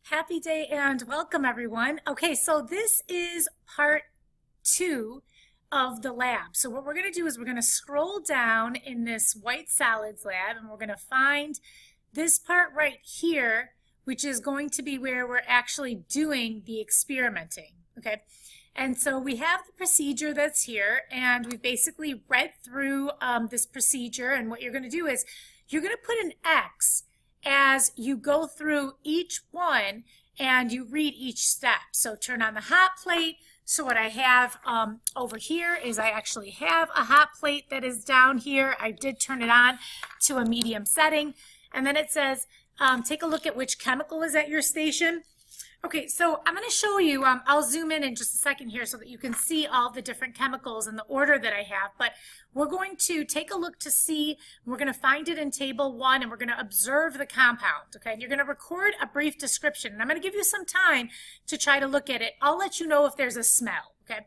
Happy day and welcome everyone. Okay, so this is part 2 of the lab. So what we're going to do is we're going to scroll down in this white solids lab and we're going to find this part right here, which is going to be where we're actually doing the experimenting. Okay, and so we have the procedure that's here and we've basically read through this procedure, and what you're going to do is you're going to put an X as you go through each one and you read each step. So turn on the hot plate. So what I have over here is I actually have a hot plate that is down here. I did turn it on to a medium setting. And then it says, take a look at which chemical is at your station. Okay, so I'm going to show you, I'll zoom in just a second here so that you can see all the different chemicals in the order that I have, but we're going to take a look to see, we're going to find it in table 1 and we're going to observe the compound, okay? And you're going to record a brief description, and I'm going to give you some time to try to look at it. I'll let you know if there's a smell, okay?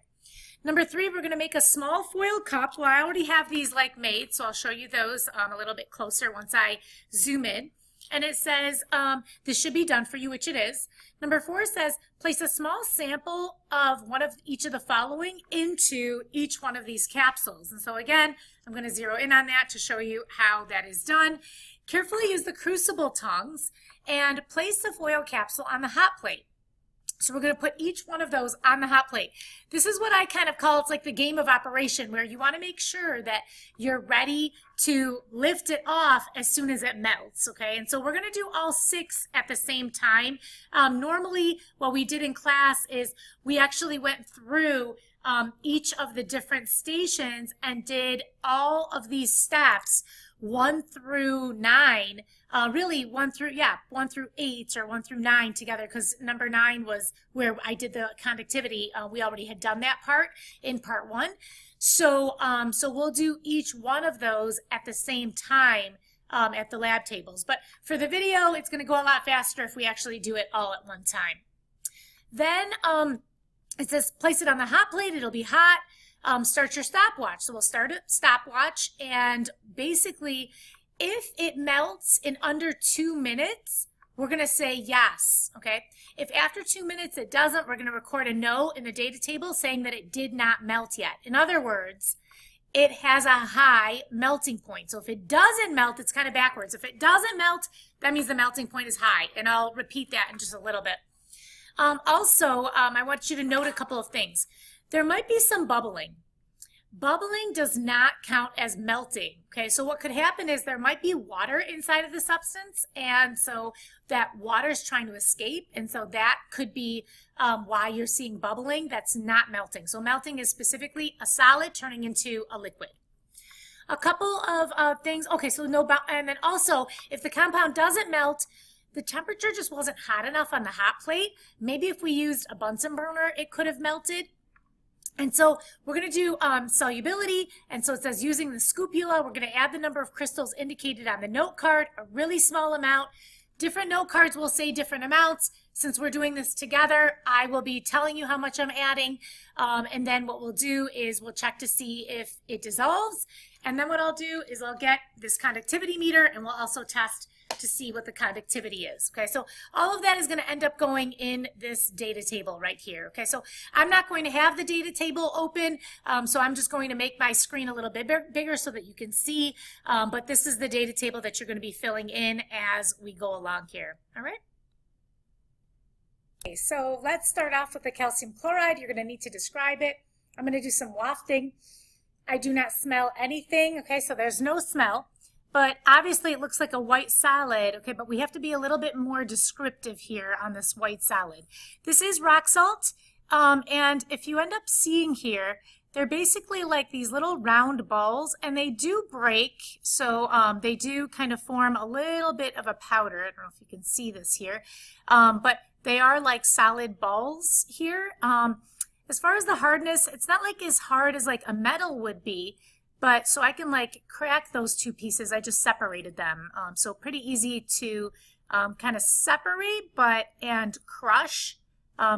Number 3, we're going to make a small foil cup. Well, I already have these made, so I'll show you those a little bit closer once I zoom in. And it says this should be done for you, which it is. Number 4 says place a small sample of each of the following into each one of these capsules. And so again, I'm going to zero in on that to show you how that is done. Carefully use the crucible tongues and place the foil capsule on the hot plate. So we're going to put each one of those on the hot plate. This is what I kind of call, it's like the game of operation, where you want to make sure that you're ready to lift it off as soon as it melts, okay? And so we're going to do all 6 at the same time. Normally, what we did in class is we actually went through each of the different stations and did all of these steps 1 through 9, really 1 through 8 or 1 through 9 together, because number 9 was where I did the conductivity. We already had done that part in part 1. So we'll do each one of those at the same time at the lab tables. But for the video, it's going to go a lot faster if we actually do it all at one time. Then it says place it on the hot plate. It'll be hot. Start your stopwatch. So we'll start a stopwatch, and basically if it melts in under 2 minutes, we're going to say yes, okay? If after 2 minutes it doesn't, we're going to record a no in the data table saying that it did not melt yet. In other words, it has a high melting point. So if it doesn't melt, it's kind of backwards. If it doesn't melt, that means the melting point is high, and I'll repeat that in just a little bit. Also, I want you to note a couple of things. There might be some bubbling. Bubbling does not count as melting, okay? So what could happen is there might be water inside of the substance, and so that water is trying to escape, and so that could be why you're seeing bubbling. That's not melting. So melting is specifically a solid turning into a liquid. A couple of things, okay, so and then also, if the compound doesn't melt, the temperature just wasn't hot enough on the hot plate. Maybe if we used a Bunsen burner, it could have melted. And so we're going to do solubility, and so it says using the scupula, we're going to add the number of crystals indicated on the note card, a really small amount. Different note cards will say different amounts. Since we're doing this together, I will be telling you how much I'm adding, and then what we'll do is we'll check to see if it dissolves, and then what I'll do is I'll get this conductivity meter, and we'll also test to see what the conductivity is. Okay, so all of that is going to end up going in this data table right here. Okay, so I'm not going to have the data table open, so I'm just going to make my screen a little bit bigger so that you can see, but this is the data table that you're going to be filling in as we go along here. All right. Okay, so let's start off with the calcium chloride. You're going to need to describe it. I'm going to do some wafting. I do not smell anything. Okay, so there's no smell. But obviously it looks like a white solid, okay, but we have to be a little bit more descriptive here on this white solid. This is rock salt, and if you end up seeing here, they're basically like these little round balls, and they do break, so they do kind of form a little bit of a powder. I don't know if you can see this here, but they are like solid balls here. As far as the hardness, it's not like as hard as like a metal would be, but so I can like crack those 2 pieces. I just separated them. So pretty easy to kind of separate and crush.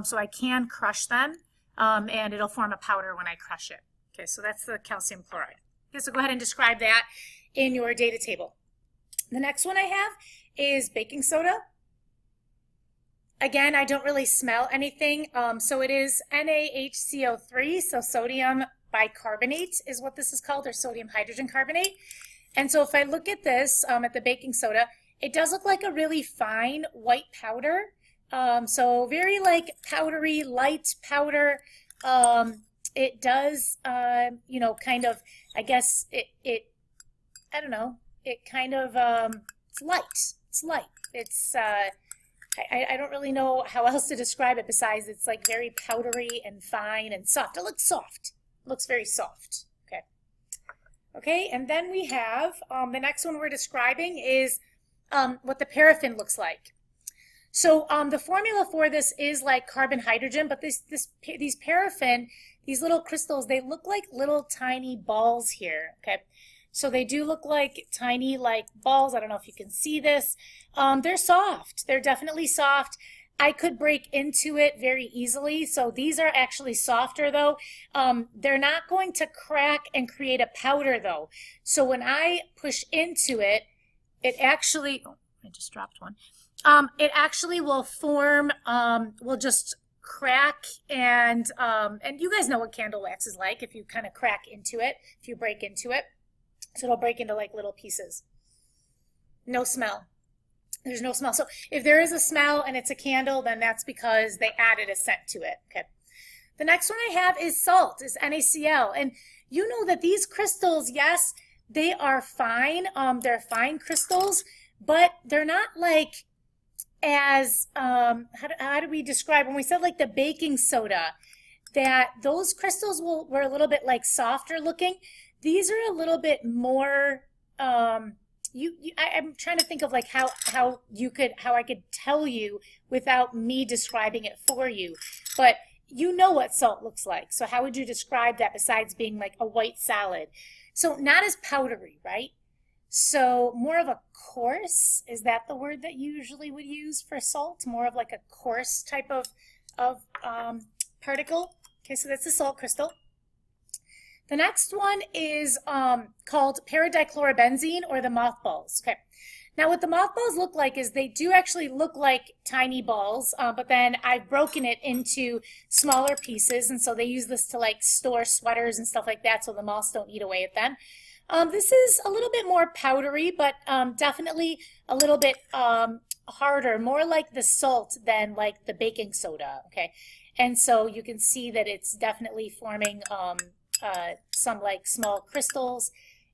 So I can crush them and it'll form a powder when I crush it. Okay, so that's the calcium chloride. Okay, so go ahead and describe that in your data table. The next one I have is baking soda. Again, I don't really smell anything. So it is NaHCO3, so sodium bicarbonate is what this is called, or sodium hydrogen carbonate. And so if I look at this at the baking soda, it does look like a really fine white powder. So very like powdery, light powder. It does, you know, kind of, I guess I don't know, it kind of, it's light. It's light. It's, I don't really know how else to describe it besides it's like very powdery and fine and soft. It looks soft. It looks very soft. Okay. Okay, and then we have, the next one we're describing is what the paraffin looks like. So the formula for this is like carbon hydrogen, but these paraffin, these little crystals, they look like little tiny balls here, okay? So they do look like tiny like balls. I don't know if you can see this. They're soft. They're definitely soft. I could break into it very easily. So these are actually softer though. They're not going to crack and create a powder though. So when I push into it, it actually, oh, I just dropped one. It actually will form, will just crack and you guys know what candle wax is like if you kind of crack into it, if you break into it. So it'll break into like little pieces. No smell. There's no smell. So if there is a smell and it's a candle, then that's because they added a scent to it. Okay. The next one I have is salt, is NaCl. And you know that these crystals, yes, they are fine. They're fine crystals, but they're not like as, how do we describe, when we said like the baking soda, that those crystals were a little bit like softer looking. These are a little bit more, I'm trying to think of like how I could tell you without me describing it for you, but you know what salt looks like. So how would you describe that besides being like a white salad? So not as powdery, right? So more of a coarse, is that the word that you usually would use for salt? More of like a coarse type of particle. Okay, so that's the salt crystal. The next one is called paradichlorobenzene, or the mothballs. Okay. Now what the mothballs look like is they do actually look like tiny balls, but then I've broken it into smaller pieces, and so they use this to like store sweaters and stuff like that so the moths don't eat away at them. This is a little bit more powdery, but definitely a little bit harder, more like the salt than like the baking soda. Okay. And so you can see that it's definitely forming some like small crystals,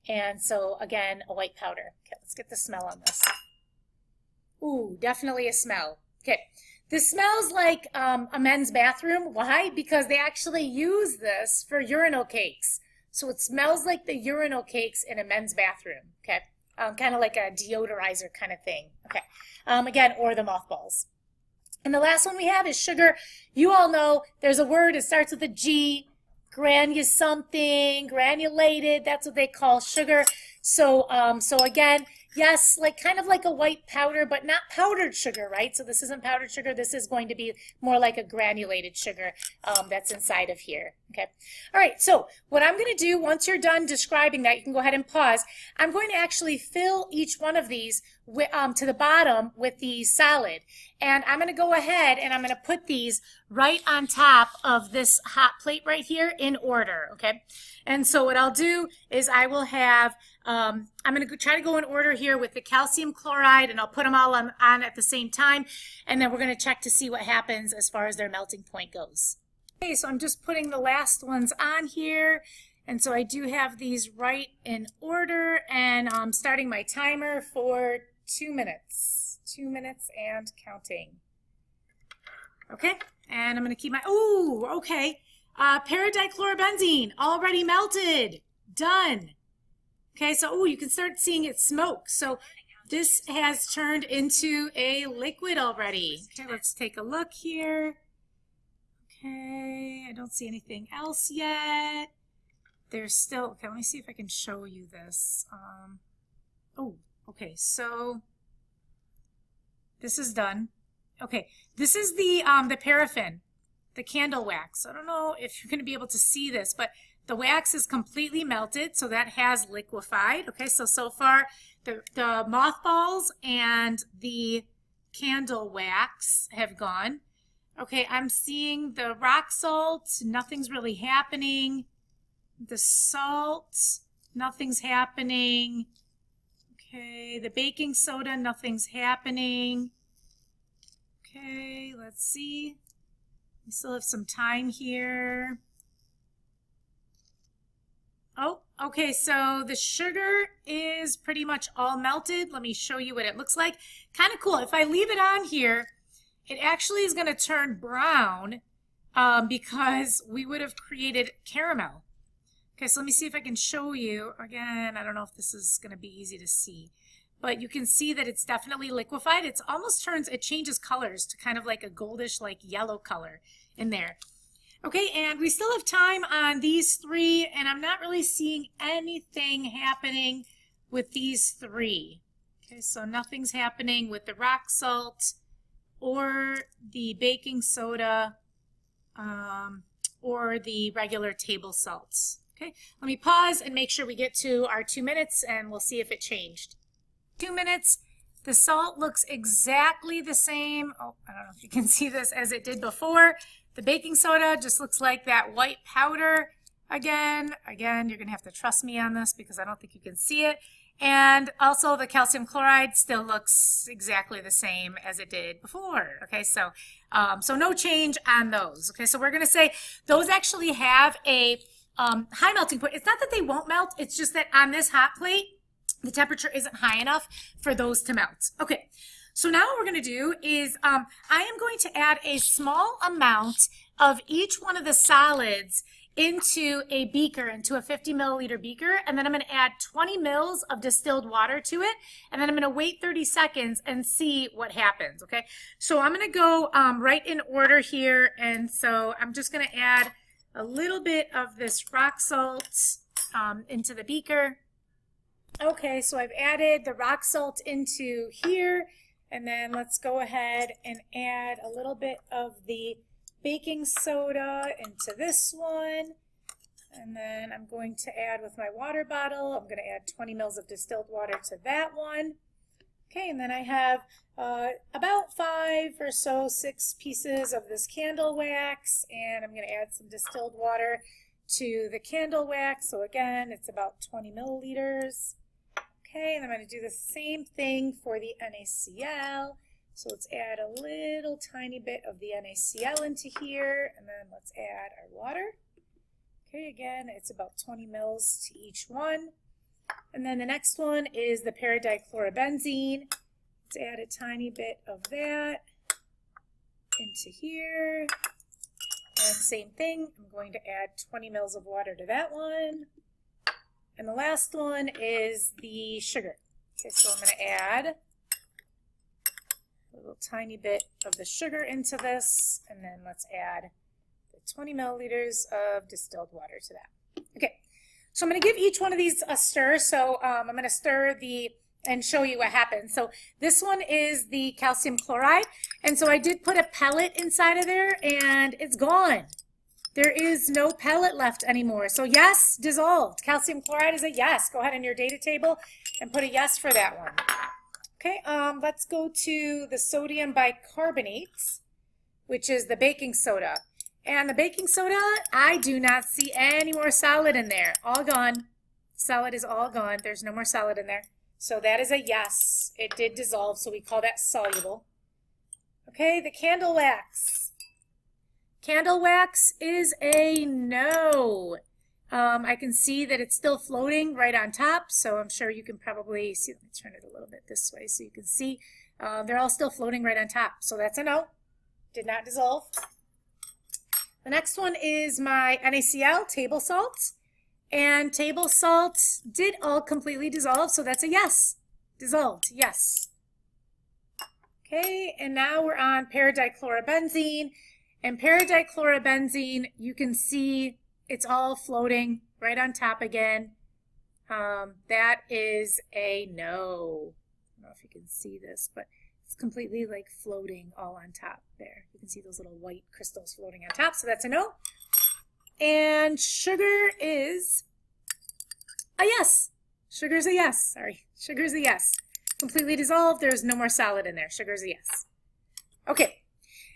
and so again a white powder. Okay, let's get the smell on this. Ooh, definitely a smell. Okay, this smells like a men's bathroom. Why? Because they actually use this for urinal cakes. So it smells like the urinal cakes in a men's bathroom. Okay, kind of like a deodorizer kind of thing. Okay, again, or the mothballs. And the last one we have is sugar. You all know there's a word, it starts with a G. Something, granulated, that's what they call sugar. So so again, yes, like kind of like a white powder, but not powdered sugar, right? So this isn't powdered sugar. This is going to be more like a granulated sugar that's inside of here. Okay. All right. So what I'm going to do once you're done describing that, you can go ahead and pause. I'm going to actually fill each one of these to the bottom with the solid. And I'm going to go ahead and I'm going to put these right on top of this hot plate right here in order. Okay. And so what I'll do is I will have, I'm going to try to go in order here with the calcium chloride, and I'll put them all on at the same time. And then we're going to check to see what happens as far as their melting point goes. Okay, so I'm just putting the last ones on here. And so I do have these right in order, and I'm starting my timer for 2 minutes. 2 minutes and counting. Okay, and I'm going to keep my, ooh, okay. Paradichlorobenzene, already melted. Done. Okay, so ooh, you can start seeing it smoke. So this has turned into a liquid already. Okay, let's take a look here. Okay, I don't see anything else yet. There's still, okay, let me see if I can show you this. Oh, okay, so this is done. Okay, this is the paraffin, the candle wax. I don't know if you're going to be able to see this, but the wax is completely melted, so that has liquefied. Okay, so far the mothballs and the candle wax have gone. Okay, I'm seeing the rock salt, nothing's really happening. The salt, nothing's happening. Okay, the baking soda, nothing's happening. Okay, let's see. We still have some time here. Oh, okay, so the sugar is pretty much all melted. Let me show you what it looks like. Kind of cool. If I leave it on here, it actually is going to turn brown because we would have created caramel. Okay, so let me see if I can show you. Again, I don't know if this is going to be easy to see, but you can see that it's definitely liquefied. It's almost it changes colors to kind of like a goldish, like yellow color in there. Okay, and we still have time on these three, and I'm not really seeing anything happening with these three. Okay, so nothing's happening with the rock salt, or the baking soda, or the regular table salts. Okay, let me pause and make sure we get to our 2 minutes and we'll see if it changed. 2 minutes, the salt looks exactly the same. Oh, I don't know if you can see this, as it did before. The baking soda just looks like that white powder again. Again, you're gonna have to trust me on this because I don't think you can see it. And also the calcium chloride still looks exactly the same as it did before. Okay, so no change on those. Okay, so we're gonna say those actually have a high melting point. It's not that they won't melt, it's just that on this hot plate, the temperature isn't high enough for those to melt. Okay, so now what we're gonna do is I am going to add a small amount of each one of the solids into a beaker, into a 50 milliliter beaker, and then I'm going to add 20 mils of distilled water to it, and then I'm going to wait 30 seconds and see what happens. Okay, so I'm going to go right in order here, and so I'm just going to add a little bit of this rock salt into the beaker. Okay, so I've added the rock salt into here, and then let's go ahead and add a little bit of the baking soda into this one, and then I'm going to add with my water bottle, I'm going to add 20 mils of distilled water to that one. Okay, and then I have about 5 or so, 6 pieces of this candle wax, and I'm going to add some distilled water to the candle wax. So again, it's about 20 milliliters. Okay, and I'm going to do the same thing for the NaCl. So let's add a little tiny bit of the NaCl into here, and then let's add our water. Okay, again, it's about 20 mils to each one. And then the next one is the paradichlorobenzene. Let's add a tiny bit of that into here. And same thing, I'm going to add 20 mils of water to that one. And the last one is the sugar. Okay, so I'm going to add a little tiny bit of the sugar into this, and then let's add the 20 milliliters of distilled water to that. Okay, so I'm going to give each one of these a stir. So I'm going to stir and show you what happens. So this one is the calcium chloride, and so I did put a pellet inside of there, and it's gone. There is no pellet left anymore. So yes, dissolved. Calcium chloride is a yes. Go ahead in your data table and put a yes for that one. Okay, let's go to the sodium bicarbonate, which is the baking soda. And the baking soda, I do not see any more solid in there. All gone. Solid is all gone. There's no more solid in there. So that is a yes. It did dissolve, so we call that soluble. Okay, the candle wax. Candle wax is a no. I can see that it's still floating right on top, so I'm sure you can probably see. Let me turn it a little bit this way so you can see. They're all still floating right on top, so that's a no. Did not dissolve. The next one is my NaCl, table salt. And table salt did all completely dissolve, so that's a yes. Dissolved, yes. Okay, and now we're on paradichlorobenzene. And paradichlorobenzene, you can see it's all floating right on top again. That is a no. I don't know if you can see this, but it's completely like floating all on top there. You can see those little white crystals floating on top, so that's a no. And sugar is a yes. Sugar's a yes, sorry. Sugar's a yes. Completely dissolved, there's no more solid in there. Sugar is a yes. Okay,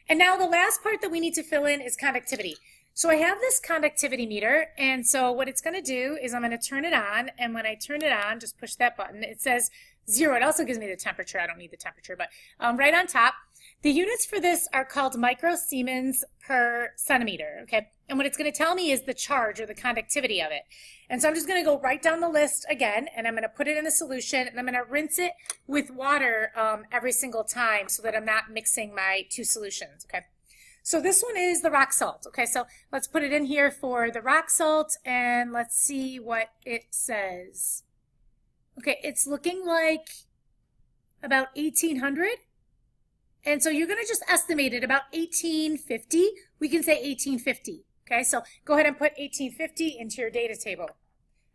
and now the last part that we need to fill in is conductivity. So I have this conductivity meter, and so what it's going to do is I'm going to turn it on, and when I turn it on, just push that button, it says 0. It also gives me the temperature. I don't need the temperature, but right on top. The units for this are called microsiemens per centimeter, okay? And what it's going to tell me is the charge or the conductivity of it. And so I'm just going to go right down the list again, and I'm going to put it in a solution, and I'm going to rinse it with water every single time so that I'm not mixing my two solutions, okay? So this one is the rock salt, okay? So let's put it in here for the rock salt, and let's see what it says. Okay, it's looking like about 1800. And so you're going to just estimate it about 1850. We can say 1850. Okay, so go ahead and put 1850 into your data table.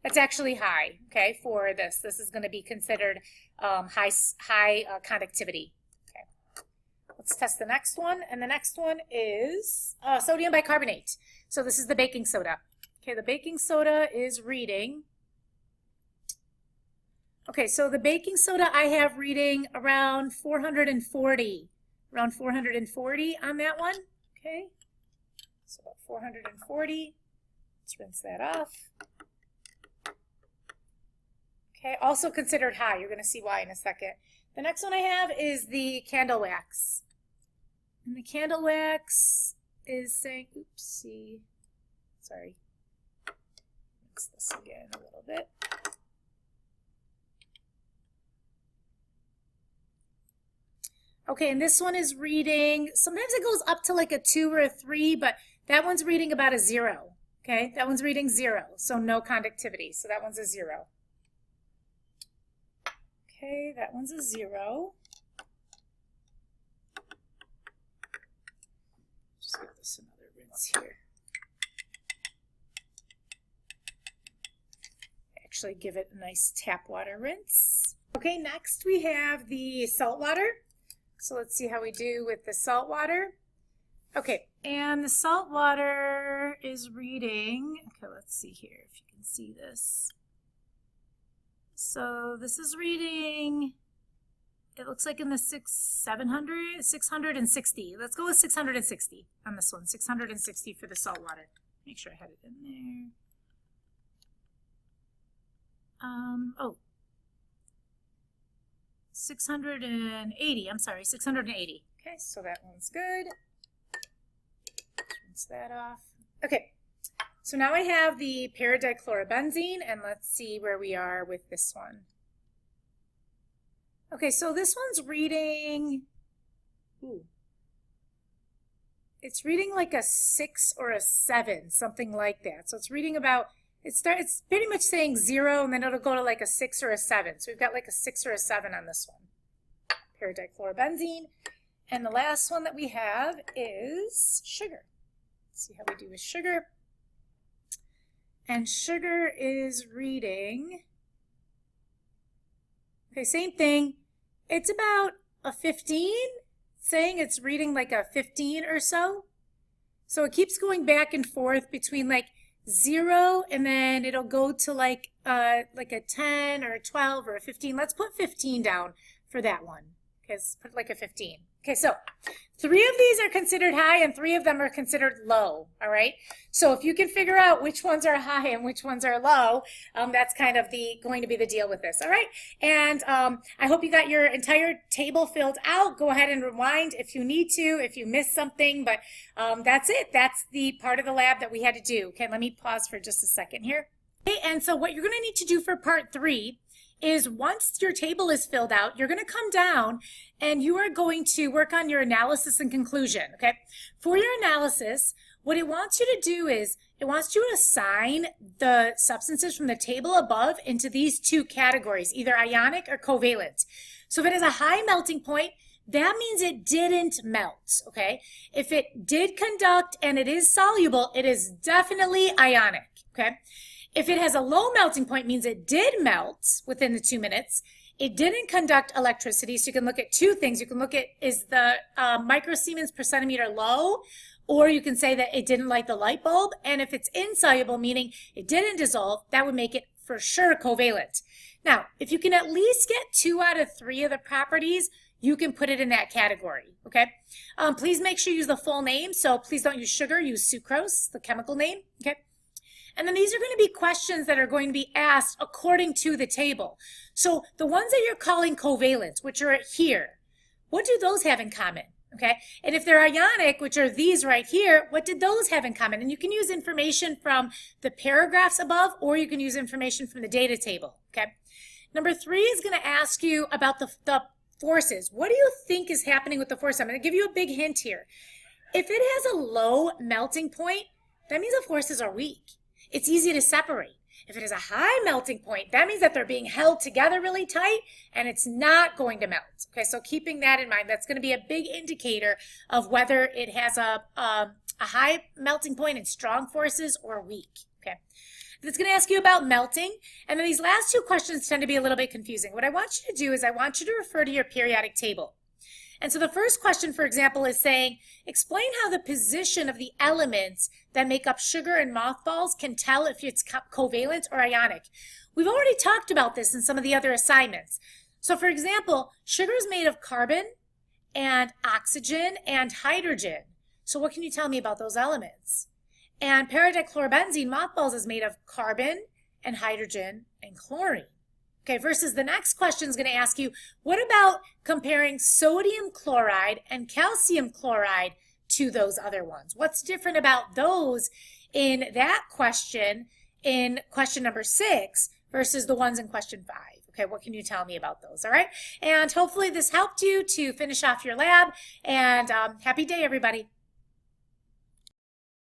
That's actually high, okay, for this. This is going to be considered high conductivity. Okay, let's test the next one. And the next one is sodium bicarbonate. So this is the baking soda. Okay, the baking soda is reading. Okay, so the baking soda I have reading around 440. Around 440 on that one. Okay, so about 440. Let's rinse that off. Okay, also considered high. You're going to see why in a second. The next one I have is the candle wax. And the candle wax is saying, oopsie, sorry. Mix this again a little bit. Okay, and this one is reading, sometimes it goes up to like a 2 or a 3, but that one's reading about a 0. Okay, that one's reading 0, so no conductivity. So that one's a 0. Okay, that one's a 0. Just give this another rinse here. Actually give it a nice tap water rinse. Okay, next we have the salt water. So let's see how we do with the salt water. Okay, and the salt water is reading, okay, let's see here if you can see this. So this is reading, it looks like in the 660. Let's go with 660 on this one, 660 for the salt water. Make sure I had it in there. Oh. 680, I'm sorry, 680. Okay, so that one's good. Rinse that off. Okay, so now I have the paradichlorobenzene, and let's see where we are with this one. Okay, so this one's reading, it's reading like a 6 or a 7, something like that. So it's reading about, it's pretty much saying 0, and then it'll go to like a 6 or a 7. So we've got like a 6 or a 7 on this one. Paradichlorobenzene. And the last one that we have is sugar. Let's see how we do with sugar. And sugar is reading, okay, same thing. It's about a 15, saying it's reading like a 15 or so. So it keeps going back and forth between like 0, and then it'll go to like a 10 or a 12 or a 15. Let's put 15 down for that one. Okay, let's put like a 15. Okay, so 3 of these are considered high and 3 of them are considered low, all right? So if you can figure out which ones are high and which ones are low, that's kind of going to be the deal with this, all right? And I hope you got your entire table filled out. Go ahead and rewind if you need to, if you missed something, but that's it. That's the part of the lab that we had to do. Okay, let me pause for just a second here. Okay, and so what you're going to need to do for part 3 is once your table is filled out, you're going to come down and you are going to work on your analysis and conclusion, okay? For your analysis, what it wants you to do is it wants you to assign the substances from the table above into these 2 categories, either ionic or covalent. So if it has a high melting point, that means it didn't melt, okay? If it did conduct and it is soluble, it is definitely ionic, okay? If it has a low melting point, means it did melt within the 2 minutes. It didn't conduct electricity, so you can look at 2 things. You can look at, is the microsiemens per centimeter low, or you can say that it didn't light the light bulb. And if it's insoluble, meaning it didn't dissolve, that would make it for sure covalent. Now, if you can at least get 2 out of 3 of the properties, you can put it in that category, okay? Please make sure you use the full name. So please don't use sugar, use sucrose, the chemical name, okay? And then these are going to be questions that are going to be asked according to the table. So the ones that you're calling covalent, which are here, what do those have in common? Okay, and if they're ionic, which are these right here, what did those have in common? And you can use information from the paragraphs above, or you can use information from the data table, okay? Number 3 is going to ask you about the forces. What do you think is happening with the force? I'm going to give you a big hint here. If it has a low melting point, that means the forces are weak. It's easy to separate. If it has a high melting point, that means that they're being held together really tight and it's not going to melt. Okay, so keeping that in mind, that's going to be a big indicator of whether it has a high melting point and strong forces or weak. Okay, it's going to ask you about melting, and then these last 2 questions tend to be a little bit confusing. What I want you to do is I want you to refer to your periodic table. And so the first question, for example, is saying, explain how the position of the elements that make up sugar and mothballs can tell if it's covalent or ionic. We've already talked about this in some of the other assignments. So for example, sugar is made of carbon and oxygen and hydrogen. So what can you tell me about those elements? And paradichlorobenzene, mothballs, is made of carbon and hydrogen and chlorine. Okay, versus the next question is going to ask you, what about comparing sodium chloride and calcium chloride to those other ones? What's different about those in that question in question number 6 versus the ones in question 5? Okay, what can you tell me about those? All right, and hopefully this helped you to finish off your lab, and happy day, everybody.